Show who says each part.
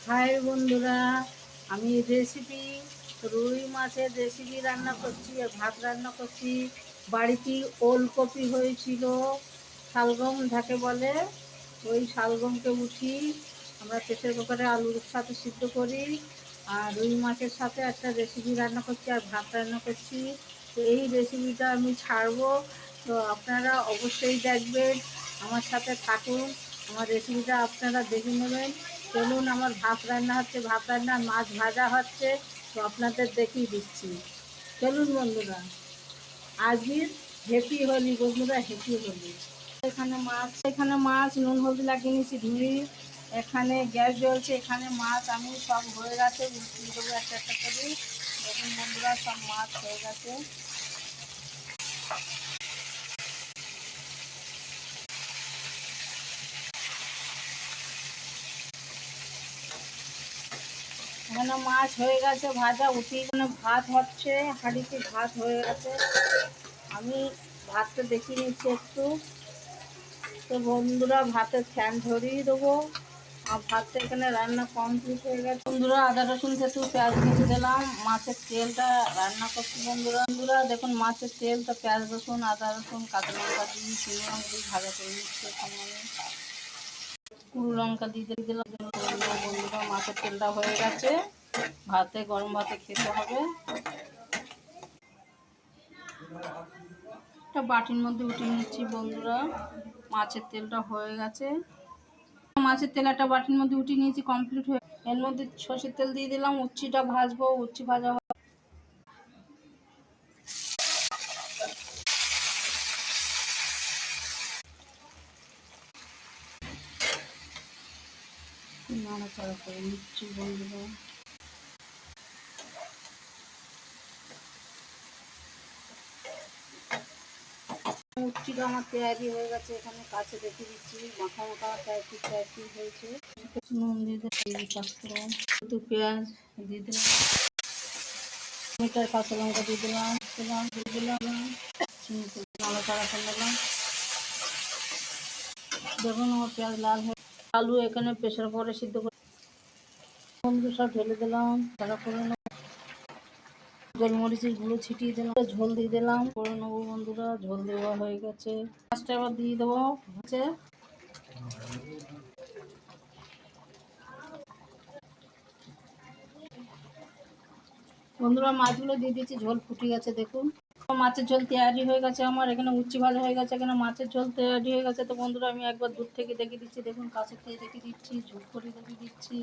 Speaker 1: High বন্ধুরা, আমি recipe রুই মাছের রেসিপি রান্না করছি আর ভাত রান্না করছি। বাড়িতে ওলকপি হয়েছিল, শালগম যাকে বলে, ওই শালগমকে উঠি আমরা প্রেসার কুকারে আলুর সাথে সিদ্ধ করি। আর রুই মাছের সাথে একটা রেসিপি রান্না করছি আর ভাত রান্না করছি। তো এই রেসিপিটা আমি ছাড়বো, তো আপনারা অবশ্যই দেখবেন, আমার সাথে থাকুন, আমার রেসিপিটা আপনারা দেখে নেবেন। চলুন, আমার ভাত রান্না হচ্ছে, ভাত রান্না, মাছ ভাজা হচ্ছে, তো আপনাদের দেখিয়ে দিচ্ছি। চলুন বন্ধুরা, আজকের হ্যাপি হোলি বন্ধুরা, হ্যাপি হোলি। এখানে মাছ নুন হলদি লাগিয়ে নিয়েছি, ধুয়ে এখানে গ্যাস জ্বলছে, এখানে মাছ আমি সব হয়ে গেছে, উল্টিয়ে দেবো একটা একটা করে। দেখুন বন্ধুরা, সব মাছ হয়ে গেছে। এখানে মাছ হয়ে গেছে ভাজা, উঠিয়ে এখানে ভাত হচ্ছে, হাঁড়িতে ভাত হয়ে গেছে। আমি ভাতটা দেখিয়ে নিচ্ছি একটু। তো বন্ধুরা, ভাতের ফ্যান ধরিয়ে দেবো। আর ভাতটা এখানে রান্না কমপ্লিট হয়ে গেছে। বন্ধুরা, আদা রসুন থেতু পেঁয়াজ ভেজে দিলাম, মাছের তেলটা রান্না করছি। বন্ধুরা দেখুন, মাছের তেলটা পেঁয়াজ রসুন আদা রসুন কাঁচা লঙ্কা দিয়ে চিনি লঙ্কা দিয়ে ভাজা করে নিচ্ছি। এখানে আমি কুড়ো লঙ্কা দিয়ে দিলাম। বন্ধুরা, মাছের তেলটা হয়ে গেছে, ভাতে গরম ভাতে খেতে হবে। একটা বাটির মধ্যে উঠিয়ে নিচ্ছি বন্ধুরা, মাছের তেলটা হয়ে গেছে। মাছের তেল একটা বাটির মধ্যে উঠিয়ে নিয়েছি, কমপ্লিট হয়ে। এর মধ্যে সর্ষের তেল দিয়ে দিলাম, উচ্ছিটা ভাজবো, উচ্ছি ভাজা নাড়াচাড়া করে নিচ্ছি বন্ধুরা। উচ্ছিটা আমার তৈরি হয়ে গেছে, এখানে কাছে দেখে দিচ্ছি, মাখা মাখা তৈরি হয়েছে। নুন দিয়ে দিলাম, একটু পেঁয়াজ দিয়ে দিলাম, মিটার কাঁচা লঙ্কা দিয়ে দিলাম, চিনি নাড়াচাড়া করে নিলাম। দেখুন আমার পেঁয়াজ লাল হয়ে, আলু এখানে প্রেসার কুকারে সিদ্ধ করে বন্ধু সব ঢেলে দিলাম, তারা করে গোলমরিচের গুঁড়ো ছিটিয়ে দিলাম, ঝোল দিয়ে দিলাম, করে নেবো বন্ধুরা। ঝোল দেওয়া হয়ে গেছে, মাছটা এবার দিয়ে দেবো হচ্ছে। বন্ধুরা, মাছগুলো দিয়ে দিচ্ছি, ঝোল ফুটে গেছে দেখুন। মাছের ঝোল তৈরি হয়ে গেছে আমার, এখানে উচ্ছি ভাজা হয়ে গেছে, এখানে মাছের ঝোল তৈরি হয়ে গেছে। তো বন্ধুরা, আমি একবার দূর থেকে দেখিয়ে দিচ্ছি, দেখুন কাছে থেকে দেখিয়ে দিচ্ছি, ঝোল করে দেখিয়ে দিচ্ছি।